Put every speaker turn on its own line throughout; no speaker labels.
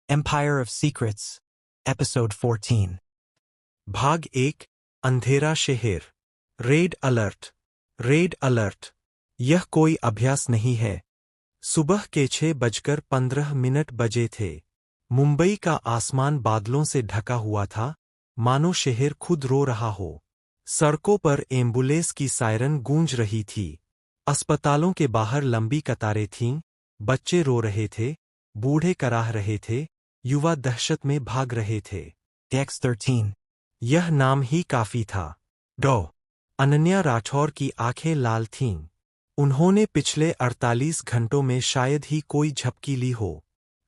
Empire of Secrets, Episode 14.
भाग 1 अंधेरा शहर। Red alert, red alert. यह कोई अभ्यास नहीं है। सुबह के 6:15 बजे थे। मुंबई का आसमान बादलों से ढका हुआ था, मानो शहर खुद रो रहा हो। सड़कों पर एम्बुलेंस की सायरन गूंज रही थी। अस्पतालों के बाहर लंबी कतारें थीं। बच्चे रो रहे थे, बूढ़े कराह रहे थे, युवा दहशत में भाग रहे थे।
X13.
यह नाम ही काफी था। डॉ. अनन्या राठौर की आंखें लाल थीं। उन्होंने पिछले 48 घंटों में शायद ही कोई झपकी ली हो।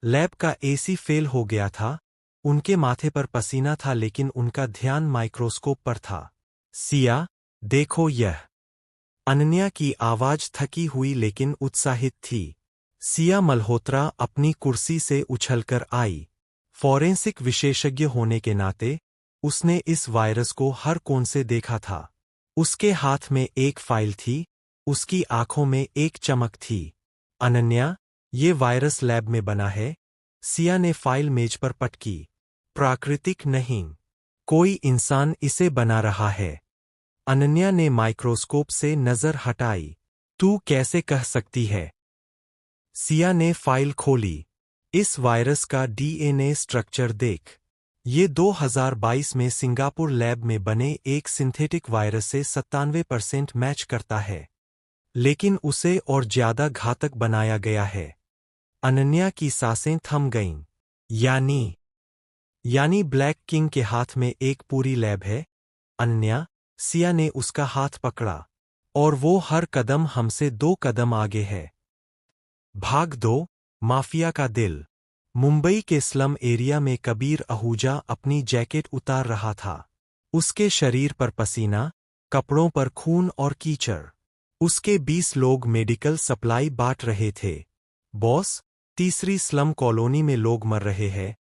लैब का एसी फेल हो गया था। उनके माथे पर पसीना था, लेकिन उनका ध्यान माइक्रोस्कोप पर था। सिया, देखो यह। अनन्या की आवाज थकी हुई लेकिन उत्साहित थी। सिया मल्होत्रा अपनी कुर्सी से उछलकर आई। फॉरेंसिक विशेषज्ञ होने के नाते उसने इस वायरस को हर कोण से देखा था। उसके हाथ में एक फाइल थी, उसकी आंखों में एक चमक थी। अनन्या, ये वायरस लैब में बना है। सिया ने फाइल मेज पर पटकी। प्राकृतिक नहीं, कोई इंसान इसे बना रहा है। अनन्या ने माइक्रोस्कोप से नजर हटाई। तू कैसे कह सकती है? सिया ने फाइल खोली। इस वायरस का डीएनए स्ट्रक्चर देख। ये 2022 में सिंगापुर लैब में बने एक सिंथेटिक वायरस से 97% मैच करता है। लेकिन उसे और ज्यादा घातक बनाया गया है। अनन्या की सांसें थम गईं। यानी ब्लैक किंग के हाथ में एक पूरी लैब है। अनन्या, सिया ने उसका हाथ पकड़ा। और वो हर कदम हमसे 2 कदम आगे है। भाग 2 माफिया का दिल। मुंबई के स्लम एरिया में कबीर आहूजा अपनी जैकेट उतार रहा था। उसके शरीर पर पसीना, कपड़ों पर खून और कीचड़। उसके 20 लोग मेडिकल सप्लाई बांट रहे थे। बॉस, तीसरी स्लम कॉलोनी में लोग मर रहे हैं,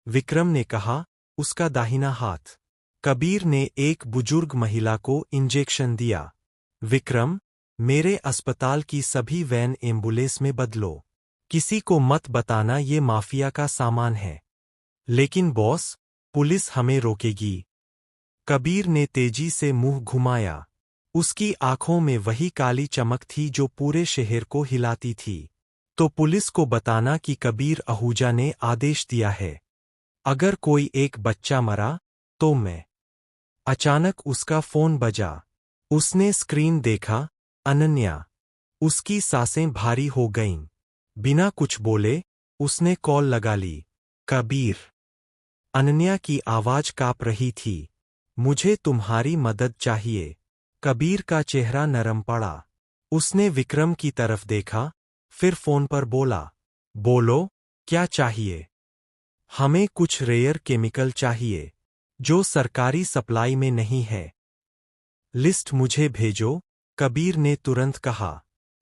विक्रम ने कहा, उसका दाहिना हाथ। कबीर ने एक बुजुर्ग महिला को इंजेक्शन दिया। विक्रम, मेरे अस्पताल की सभी वैन एम्बुलेंस में बदलो। किसी को मत बताना ये माफिया का सामान है। लेकिन बॉस, पुलिस हमें रोकेगी। कबीर ने तेजी से मुंह घुमाया। उसकी आंखों में वही काली चमक थी जो पूरे शहर को हिलाती थी। तो पुलिस को बताना कि कबीर आहूजा ने आदेश दिया है। अगर कोई एक बच्चा मरा, तो मैं। अचानक उसका फोन बजा। उसने स्क्रीन देखा। अनन्या। उसकी सांसें भारी हो गईं। बिना कुछ बोले उसने कॉल लगा ली। कबीर। अनन्या की आवाज कांप रही थी। मुझे तुम्हारी मदद चाहिए। कबीर का चेहरा नरम पड़ा। उसने विक्रम की तरफ देखा, फिर फोन पर बोला। बोलो, क्या चाहिए? हमें कुछ रेयर केमिकल चाहिए, जो सरकारी सप्लाई में नहीं है। लिस्ट मुझे भेजो, कबीर ने तुरंत कहा।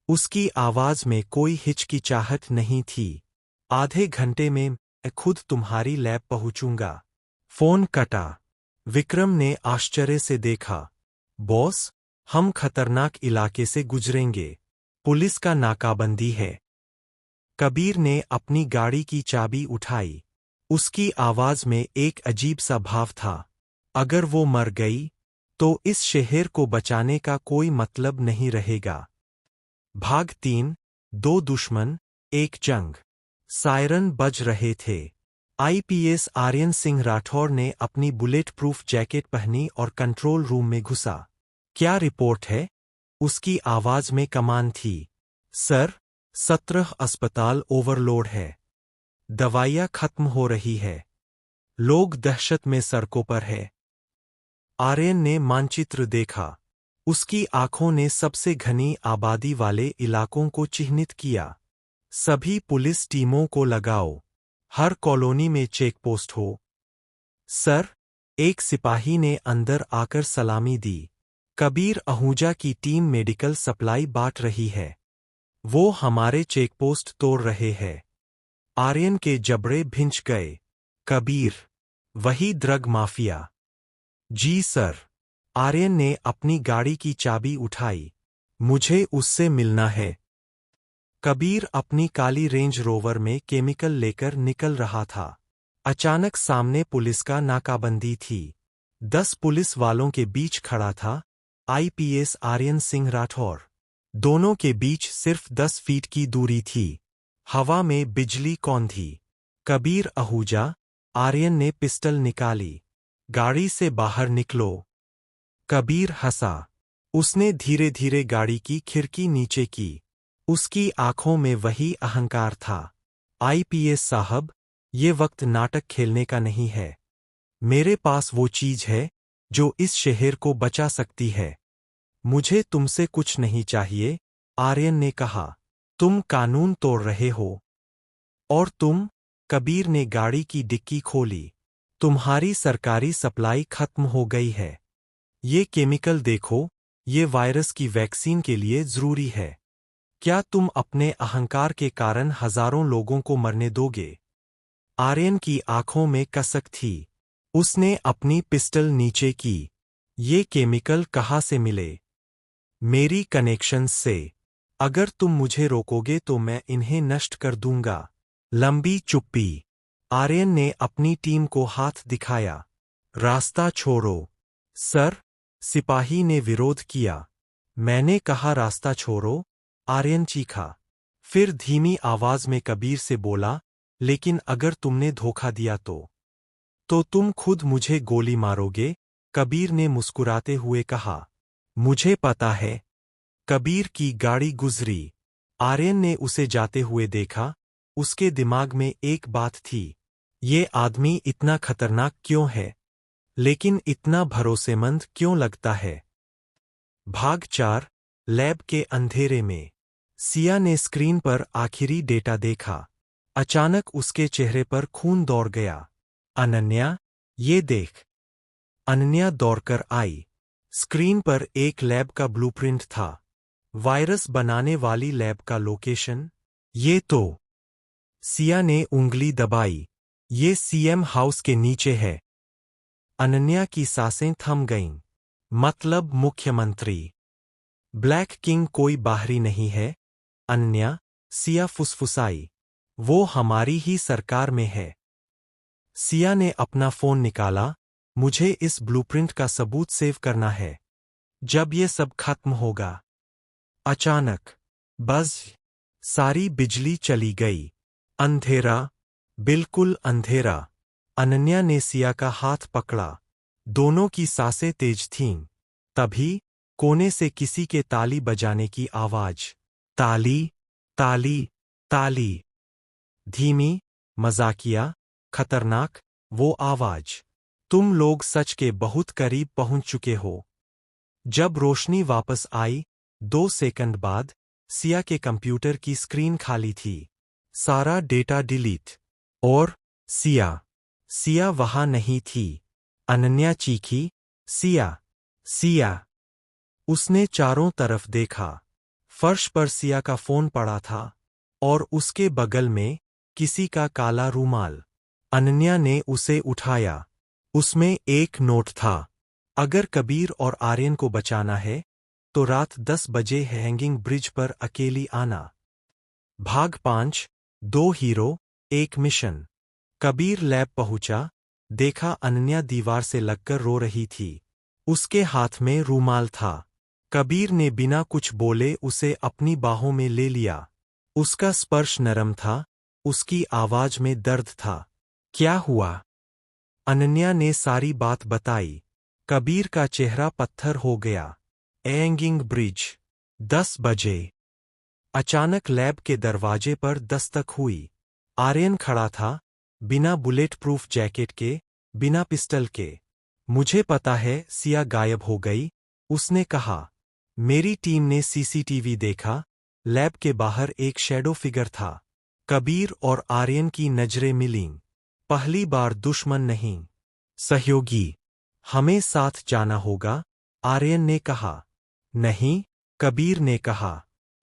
उसकी आवाज में कोई हिचकिचाहट नहीं थी। आधे घंटे में मैं खुद तुम्हारी लैब पहुंचूंगा। फोन कटा। विक्रम ने आश्चर्य से देखा। बॉस, हम खतरनाक इलाके से गुजरेंगे। पुलिस का नाकाबंदी है। कबीर ने अपनी गाड़ी की चाबी उठाई। उसकी आवाज में एक अजीब सा भाव था। अगर वो मर गई, तो इस शहर को बचाने का कोई मतलब नहीं रहेगा। भाग 3 2 दुश्मन, एक जंग। सायरन बज रहे थे। आईपीएस आर्यन सिंह राठौर ने अपनी बुलेट प्रूफ जैकेट पहनी और कंट्रोल रूम में घुसा। क्या रिपोर्ट है? उसकी आवाज में कमान थी। सर, 17 अस्पताल ओवरलोड है। दवाइयां खत्म हो रही है। लोग दहशत में सड़कों पर है। आर्यन ने मानचित्र देखा। उसकी आंखों ने सबसे घनी आबादी वाले इलाकों को चिह्नित किया। सभी पुलिस टीमों को लगाओ। हर कॉलोनी में चेकपोस्ट हो। सर, एक सिपाही ने अंदर आकर सलामी दी। कबीर आहूजा की टीम मेडिकल सप्लाई बांट रही है। वो हमारे चेकपोस्ट तोड़ रहे हैं। आर्यन के जबड़े भिंच गए। कबीर, वही ड्रग माफिया? जी सर। आर्यन ने अपनी गाड़ी की चाबी उठाई। मुझे उससे मिलना है। कबीर अपनी काली रेंज रोवर में केमिकल लेकर निकल रहा था। अचानक सामने पुलिस का नाकाबंदी थी। 10 पुलिस वालों के बीच खड़ा था आईपीएस आर्यन सिंह राठौर। दोनों के बीच सिर्फ 10 फीट की दूरी थी। हवा में बिजली कौंधी। कबीर आहूजा। आर्यन ने पिस्टल निकाली। गाड़ी से बाहर निकलो। कबीर हंसा। उसने धीरे धीरे गाड़ी की खिड़की नीचे की। उसकी आंखों में वही अहंकार था। आईपीएस साहब, ये वक्त नाटक खेलने का नहीं है। मेरे पास वो चीज है जो इस शहर को बचा सकती है। मुझे तुमसे कुछ नहीं चाहिए, आर्यन ने कहा। तुम कानून तोड़ रहे हो। और तुम? कबीर ने गाड़ी की डिक्की खोली। तुम्हारी सरकारी सप्लाई खत्म हो गई है। ये केमिकल देखो, ये वायरस की वैक्सीन के लिए जरूरी है। क्या तुम अपने अहंकार के कारण हजारों लोगों को मरने दोगे? आर्यन की आंखों में कसक थी। उसने अपनी पिस्टल नीचे की। ये केमिकल कहाँ से मिले? मेरी कनेक्शंस से। अगर तुम मुझे रोकोगे तो मैं इन्हें नष्ट कर दूंगा। लंबी चुप्पी। आर्यन ने अपनी टीम को हाथ दिखाया। रास्ता छोड़ो। सर, सिपाही ने विरोध किया। मैंने कहा रास्ता छोड़ो, आर्यन चीखा। फिर धीमी आवाज में कबीर से बोला, लेकिन अगर तुमने धोखा दिया तो तुम खुद मुझे गोली मारोगे, कबीर ने मुस्कुराते हुए कहा। मुझे पता है। कबीर की गाड़ी गुजरी। आर्यन ने उसे जाते हुए देखा। उसके दिमाग में एक बात थी। ये आदमी इतना खतरनाक क्यों है? लेकिन इतना भरोसेमंद क्यों लगता है? भाग 4। लैब के अंधेरे में। सिया ने स्क्रीन पर आखिरी डेटा देखा। अचानक उसके चेहरे पर खून दौड़ गया। अनन्या, ये देख। अनन्या दौड़कर आई। स्क्रीन पर एक लैब का ब्लूप्रिंट था। वायरस बनाने वाली लैब का लोकेशन। ये तो। सिया ने उंगली दबाई। ये सीएम हाउस के नीचे है। अनन्या की सांसें थम गईं। मतलब मुख्यमंत्री। ब्लैक किंग कोई बाहरी नहीं है, अनन्या, सिया फुसफुसाई। वो हमारी ही सरकार में है। सिया ने अपना फोन निकाला। मुझे इस ब्लूप्रिंट का सबूत सेव करना है। जब ये सब खत्म होगा। अचानक बज़। सारी बिजली चली गई। अंधेरा, बिल्कुल अंधेरा। अनन्या ने सिया का हाथ पकड़ा। दोनों की सांसें तेज थीं। तभी कोने से किसी के ताली बजाने की आवाज। ताली, ताली, ताली। धीमी, मजाकिया, खतरनाक, वो आवाज। तुम लोग सच के बहुत करीब पहुंच चुके हो। जब रोशनी वापस आई, 2 सेकंड बाद, सिया के कंप्यूटर की स्क्रीन खाली थी। सारा डेटा डिलीट। और सिया वहां नहीं थी। अनन्या चीखी, सिया, सिया। उसने चारों तरफ देखा। फर्श पर सिया का फोन पड़ा था। और उसके बगल में किसी का काला रूमाल। अनन्या ने उसे उठाया। उसमें एक नोट था। अगर कबीर और आर्यन को बचाना है तो रात 10 बजे हैंगिंग ब्रिज पर अकेली आना। भाग 5। 2 हीरो, 1 मिशन। कबीर लैब पहुंचा। देखा अनन्या दीवार से लगकर रो रही थी। उसके हाथ में रूमाल था। कबीर ने बिना कुछ बोले उसे अपनी बाहों में ले लिया। उसका स्पर्श नरम था। उसकी आवाज में दर्द था। क्या हुआ? अनन्या ने सारी बात बताई। कबीर का चेहरा पत्थर हो गया। Hanging bridge. 10 बजे। अचानक लैब के दरवाजे पर दस्तक हुई। आर्यन खड़ा था, बिना बुलेट प्रूफ जैकेट के, बिना पिस्टल के। मुझे पता है सिया गायब हो गई, उसने कहा। मेरी टीम ने सीसीटीवी देखा। लैब के बाहर एक शैडो फिगर था। कबीर और आर्यन की नजरें मिलीं। पहली बार दुश्मन नहीं, सहयोगी। हमें साथ जाना होगा, आर्यन ने कहा। नहीं, कबीर ने कहा।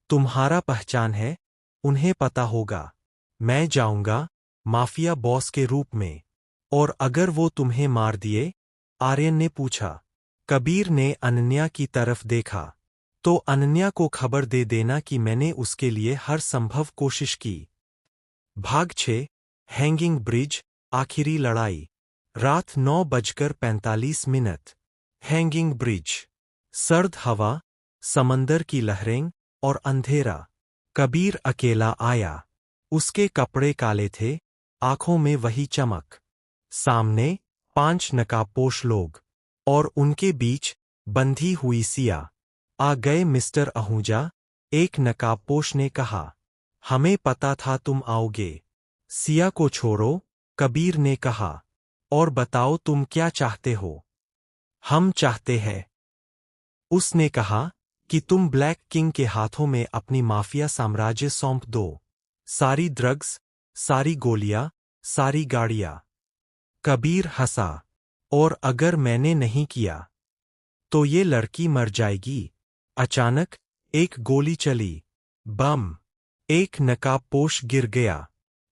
तुम्हारा पहचान है, उन्हें पता होगा। मैं जाऊंगा, माफिया बॉस के रूप में। और अगर वो तुम्हें मार दिए? आर्यन ने पूछा। कबीर ने अनन्या की तरफ देखा। तो अनन्या को खबर दे देना कि मैंने उसके लिए हर संभव कोशिश की। भाग 6। Hanging bridge. आखिरी लड़ाई। रात 9:45। Hanging bridge. सर्द हवा, समंदर की लहरें और अंधेरा। कबीर अकेला आया। उसके कपड़े काले थे, आंखों में वही चमक। सामने 5 नकाबपोश लोग और उनके बीच बंधी हुई सिया। आ गए मिस्टर आहूजा, एक नकाबपोश ने कहा। हमें पता था तुम आओगे। सिया को छोड़ो, कबीर ने कहा। और बताओ तुम क्या चाहते हो? हम चाहते हैं, उसने कहा, कि तुम ब्लैक किंग के हाथों में अपनी माफिया साम्राज्य सौंप दो। सारी ड्रग्स, सारी गोलियां, सारी गाड़ियां। कबीर हंसा। और अगर मैंने नहीं किया तो ये लड़की मर जाएगी। अचानक एक गोली चली। बम। एक नकाबपोश गिर गया।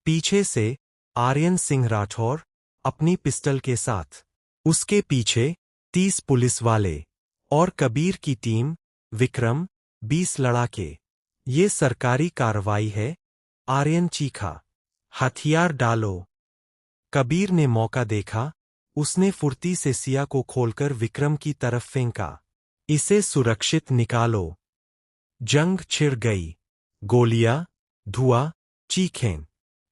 पीछे से आर्यन सिंह राठौर अपनी पिस्टल के साथ। उसके पीछे 30 पुलिस वाले और कबीर की टीम। विक्रम, 20 लड़ाके। ये सरकारी कार्रवाई है, आर्यन चीखा। हथियार डालो। कबीर ने मौका देखा। उसने फुर्ती से सिया को खोलकर विक्रम की तरफ फेंका। इसे सुरक्षित निकालो। जंग छिड़ गई। गोलियां, धुआं, चीखें।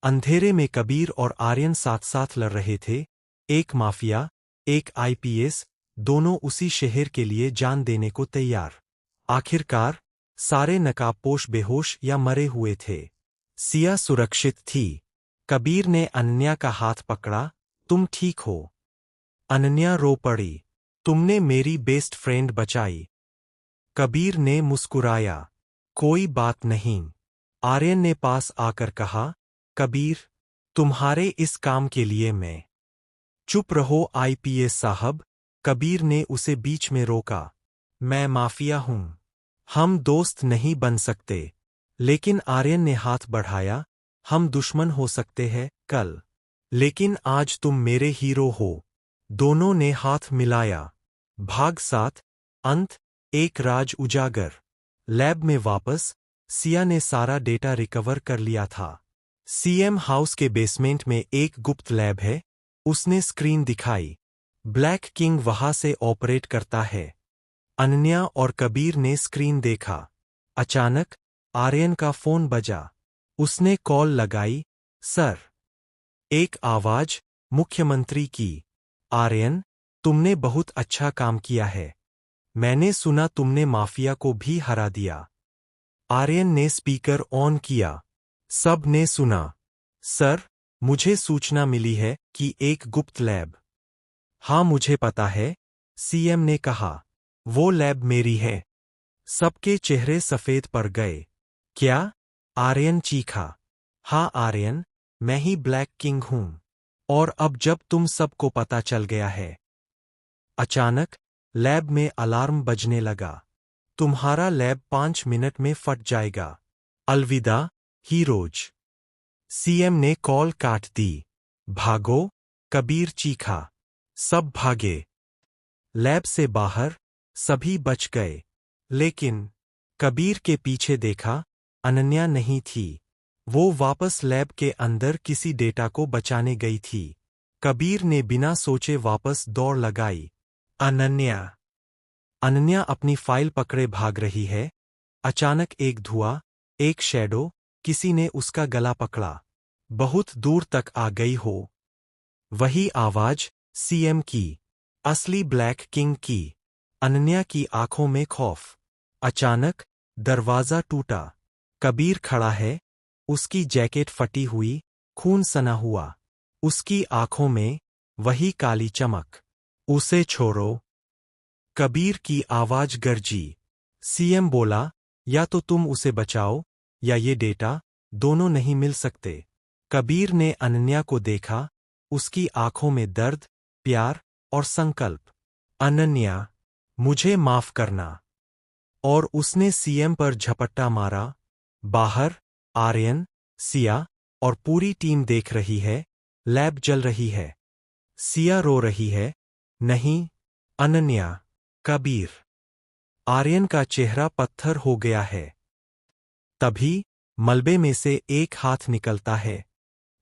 अंधेरे में कबीर और आर्यन साथ साथ लड़ रहे थे। एक माफिया, एक आईपीएस, दोनों उसी शहर के लिए जान देने को तैयार। आखिरकार सारे नकाबपोश बेहोश या मरे हुए थे। सिया सुरक्षित थी। कबीर ने अनन्या का हाथ पकड़ा। तुम ठीक हो? अनन्या रो पड़ी। तुमने मेरी बेस्ट फ्रेंड बचाई। कबीर ने मुस्कुराया। कोई बात नहीं। आर्यन ने पास आकर कहा, कबीर, तुम्हारे इस काम के लिए मैं। चुप रहो आईपीएस साहब, कबीर ने उसे बीच में रोका। मैं माफिया हूं। हम दोस्त नहीं बन सकते। लेकिन आर्यन ने हाथ बढ़ाया। हम दुश्मन हो सकते हैं कल, लेकिन आज तुम मेरे हीरो हो। दोनों ने हाथ मिलाया। भाग 7। अंत। एक राज उजागर। लैब में वापस। सिया ने सारा डेटा रिकवर कर लिया था। सीएम हाउस के बेसमेंट में एक गुप्त लैब है। उसने स्क्रीन दिखाई। ब्लैक किंग वहां से ऑपरेट करता है। अनन्या और कबीर ने स्क्रीन देखा। अचानक आर्यन का फोन बजा। उसने कॉल लगाई। सर। एक आवाज, मुख्यमंत्री की। आर्यन, तुमने बहुत अच्छा काम किया है। मैंने सुना तुमने माफिया को भी हरा दिया। आर्यन ने स्पीकर ऑन किया। सब ने सुना। सर, मुझे सूचना मिली है कि एक गुप्त लैब। हाँ मुझे पता है, सीएम ने कहा। वो लैब मेरी है। सबके चेहरे सफेद पड़ गए। क्या? आर्यन चीखा। हाँ आर्यन, मैं ही ब्लैक किंग हूं। और अब जब तुम सबको पता चल गया है। अचानक लैब में अलार्म बजने लगा। तुम्हारा लैब 5 मिनट में फट जाएगा। अलविदा, हीरोज। सीएम ने कॉल काट दी। भागो, कबीर चीखा। सब भागे। लैब से बाहर सभी बच गए। लेकिन कबीर के पीछे देखा, अनन्या नहीं थी। वो वापस लैब के अंदर किसी डेटा को बचाने गई थी। कबीर ने बिना सोचे वापस दौड़ लगाई। अनन्या। अनन्या अपनी फाइल पकड़े भाग रही है। अचानक एक धुआं, एक शैडो, किसी ने उसका गला पकड़ा। बहुत दूर तक आ गई हो। वही आवाज, सीएम की। असली ब्लैक किंग की। अनन्या की आंखों में खौफ। अचानक दरवाजा टूटा। कबीर खड़ा है। उसकी जैकेट फटी हुई, खून सना हुआ। उसकी आंखों में वही काली चमक। उसे छोड़ो। कबीर की आवाज गरजी। सीएम बोला, या तो तुम उसे बचाओ, या ये डेटा, दोनों नहीं मिल सकते। कबीर ने अनन्या को देखा। उसकी आंखों में दर्द, प्यार और संकल्प। अनन्या, मुझे माफ करना। और उसने सीएम पर झपट्टा मारा। बाहर आर्यन, सिया और पूरी टीम देख रही है। लैब जल रही है। सिया रो रही है। नहीं, अनन्या। कबीर। आर्यन का चेहरा पत्थर हो गया है। तभी मलबे में से एक हाथ निकलता है।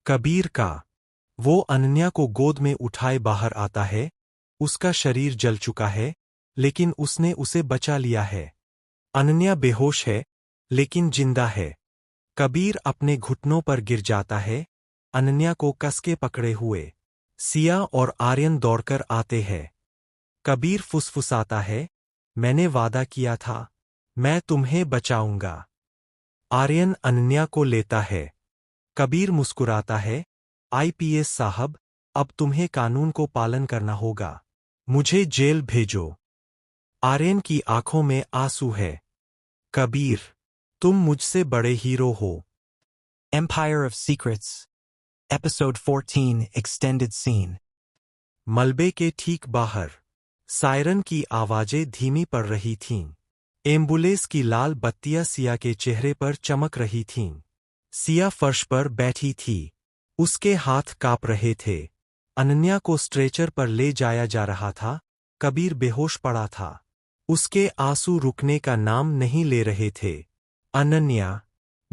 कबीर का। वो अनन्या को गोद में उठाए बाहर आता है। उसका शरीर जल चुका है, लेकिन उसने उसे बचा लिया है। अनन्या बेहोश है, लेकिन जिंदा है। कबीर अपने घुटनों पर गिर जाता है, अनन्या को कसके पकड़े हुए। सिया और आर्यन दौड़कर आते हैं। कबीर फुसफुसाता है, मैंने वादा किया था, मैं तुम्हें बचाऊंगा। आर्यन अनन्या को लेता है। कबीर मुस्कुराता है, आईपीएस साहब, अब तुम्हें कानून को पालन करना होगा। मुझे जेल भेजो। आर्यन की आंखों में आंसू है। कबीर, तुम मुझसे बड़े हीरो हो।
Empire of Secrets. Episode 14 Extended Scene.
मलबे के ठीक बाहर सायरन की आवाजें धीमी पड़ रही थीं। एम्बुलेंस की लाल बत्तियां सिया के चेहरे पर चमक रही थीं। सिया फर्श पर बैठी थी। उसके हाथ कांप रहे थे। अनन्या को स्ट्रेचर पर ले जाया जा रहा था। कबीर बेहोश पड़ा था। उसके आंसू रुकने का नाम नहीं ले रहे थे। अनन्या,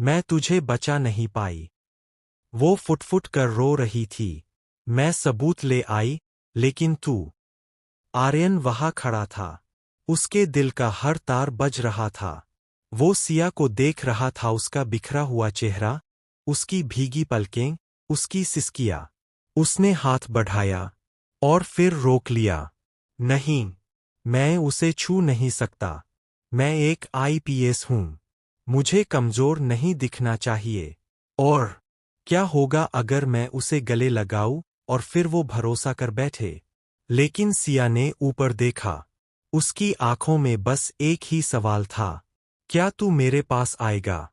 मैं तुझे बचा नहीं पाई। वो फुट-फुट कर रो रही थी। मैं सबूत ले आई, लेकिन तू। आर्यन वहां खड़ा था। उसके दिल का हर तार बज रहा था। वो सिया को देख रहा था, उसका बिखरा हुआ चेहरा, उसकी भीगी पलकें, उसकी सिसकियां। उसने हाथ बढ़ाया और फिर रोक लिया। नहीं, मैं उसे छू नहीं सकता। मैं एक आईपीएस हूं। मुझे कमजोर नहीं दिखना चाहिए। और क्या होगा अगर मैं उसे गले लगाऊं और फिर वो भरोसा कर बैठे? लेकिन सिया ने ऊपर देखा। उसकी आंखों में बस एक ही सवाल था, क्या तू मेरे पास आएगा?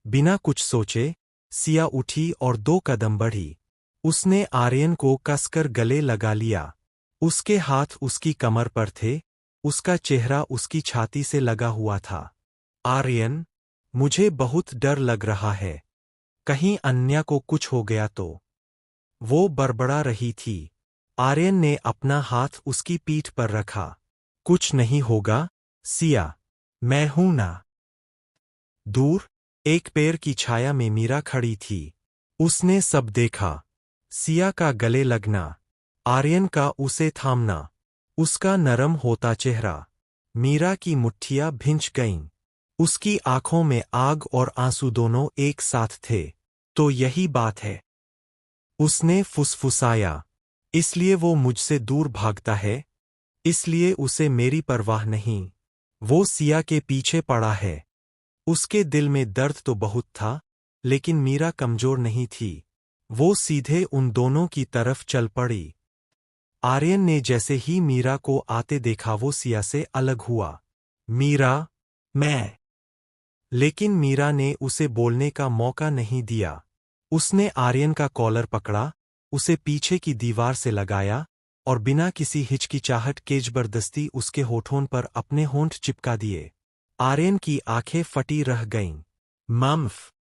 बिना कुछ सोचे सिया उठी और 2 कदम बढ़ी। उसने आर्यन को कसकर गले लगा लिया। उसके हाथ उसकी कमर पर थे, उसका चेहरा उसकी छाती से लगा हुआ था। आर्यन, मुझे बहुत डर लग रहा है। कहीं अनन्या को कुछ हो गया तो? वो बड़बड़ा रही थी। आर्यन ने अपना हाथ उसकी पीठ पर रखा। कुछ नहीं होगा, सिया। मैं हूं ना। दूर एक पेड़ की छाया में मीरा खड़ी थी। उसने सब देखा। सिया का गले लगना, आर्यन का उसे थामना, उसका नरम होता चेहरा। मीरा की मुट्ठियां भिंच गईं। उसकी आंखों में आग और आंसू दोनों एक साथ थे। तो यही बात है। उसने फुसफुसाया। इसलिए वो मुझसे दूर भागता है, इसलिए उसे मेरी परवाह नहीं। वो सिया के पीछे पड़ा है। उसके दिल में दर्द तो बहुत था, लेकिन मीरा कमजोर नहीं थी। वो सीधे उन दोनों की तरफ चल पड़ी। आर्यन ने जैसे ही मीरा को आते देखा, वो सिया से अलग हुआ। मीरा, मैं। लेकिन मीरा ने उसे बोलने का मौका नहीं दिया। उसने आर्यन का कॉलर पकड़ा, उसे पीछे की दीवार से लगाया और बिना किसी हिचकिचाहट के जबरदस्ती उसके होठों पर अपने होंठ चिपका दिए। आर्यन की आंखें फटी रह गईं। मम्फ!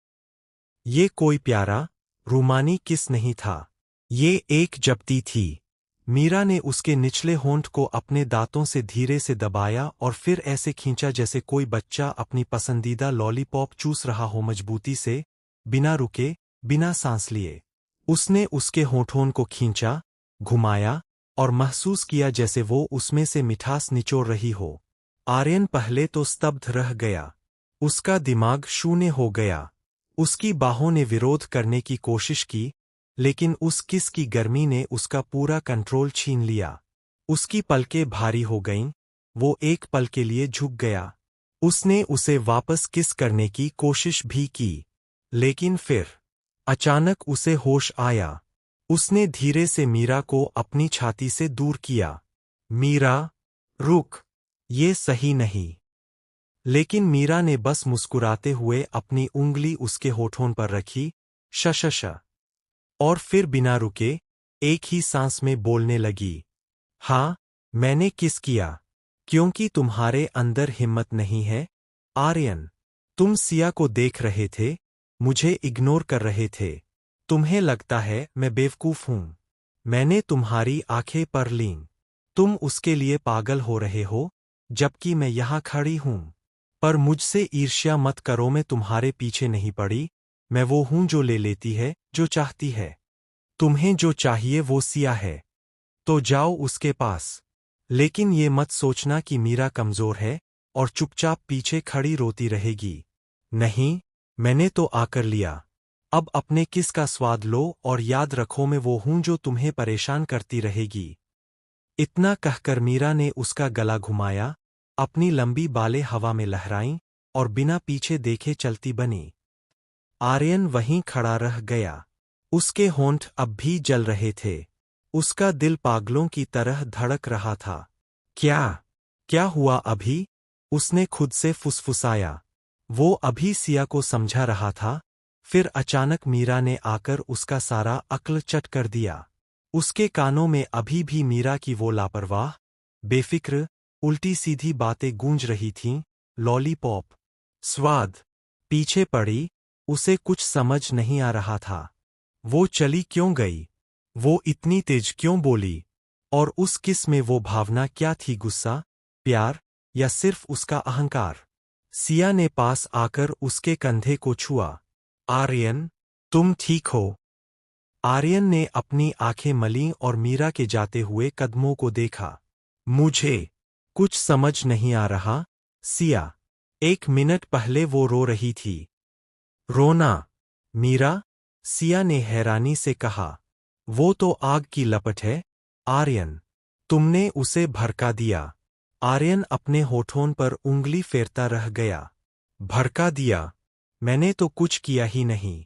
ये कोई प्यारा, रूमानी किस नहीं था। ये एक जप्ती थी। मीरा ने उसके निचले होंठ को अपने दांतों से धीरे से दबाया और फिर ऐसे खींचा जैसे कोई बच्चा अपनी पसंदीदा लॉलीपॉप चूस रहा हो, मजबूती से, बिना रुके, बिना सांस लिए। उसने उसके होठों को खींचा, घुमाया और महसूस किया जैसे वो उसमें से मिठास निचोड़ रही हो। आर्यन पहले तो स्तब्ध रह गया। उसका दिमाग शून्य हो गया। उसकी बाहों ने विरोध करने की कोशिश की, लेकिन उस किस की गर्मी ने उसका पूरा कंट्रोल छीन लिया। उसकी पलकें भारी हो गईं। वो एक पल के लिए झुक गया। उसने उसे वापस किस करने की कोशिश भी की, लेकिन फिर अचानक उसे होश आया। उसने धीरे से मीरा को अपनी छाती से दूर किया। मीरा, रुक, ये सही नहीं। लेकिन मीरा ने बस मुस्कुराते हुए अपनी उंगली उसके होठों पर रखी, शशश। और फिर बिना रुके, एक ही सांस में बोलने लगी, हाँ, मैंने किस किया, क्योंकि तुम्हारे अंदर हिम्मत नहीं है। आर्यन, तुम सिया को देख रहे थे, मुझे इग्नोर कर रहे थे। तुम्हें लगता है मैं बेवकूफ हूं। मैंने तुम्हारी आंखें पर लीं। तुम उसके लिए पागल हो रहे हो, जबकि मैं यहां खड़ी हूं। पर मुझसे ईर्ष्या मत करो, मैं तुम्हारे पीछे नहीं पड़ी। मैं वो हूं जो ले लेती है जो चाहती है। तुम्हें जो चाहिए वो सिया है, तो जाओ उसके पास। लेकिन ये मत सोचना कि मीरा कमजोर है और चुपचाप पीछे खड़ी रोती रहेगी। नहीं, मैंने तो आकर लिया। अब अपने किस का स्वाद लो और याद रखो मैं वो हूं जो तुम्हें परेशान करती रहेगी। इतना कहकर मीरा ने उसका गला घुमाया, अपनी लंबी बालें हवा में लहराईं और बिना पीछे देखे चलती बनी। आर्यन वहीं खड़ा रह गया। उसके होंठ अब भी जल रहे थे। उसका दिल पागलों की तरह धड़क रहा था। क्या हुआ अभी? उसने खुद से फुसफुसाया। वो अभी सिया को समझा रहा था, फिर अचानक मीरा ने आकर उसका सारा अक्ल चट कर दिया। उसके कानों में अभी भी मीरा की वो लापरवाह, बेफिक्र, उल्टी सीधी बातें गूंज रही थीं। लॉलीपॉप, स्वाद, पीछे पड़ी। उसे कुछ समझ नहीं आ रहा था। वो चली क्यों गई? वो इतनी तेज क्यों बोली? और उस किस में वो भावना क्या थी? गुस्सा, प्यार या सिर्फ उसका अहंकार? सिया ने पास आकर उसके कंधे को छुआ। आर्यन, तुम ठीक हो? आर्यन ने अपनी आंखें मलीं और मीरा के जाते हुए कदमों को देखा। मुझे कुछ समझ नहीं आ रहा, सिया। 1 मिनट पहले वो रो रही थी। रोना? मीरा? सिया ने हैरानी से कहा। वो तो आग की लपट है, आर्यन। तुमने उसे भड़का दिया। आर्यन अपने होठों पर उंगली फेरता रह गया। भड़का दिया? मैंने तो कुछ किया ही नहीं।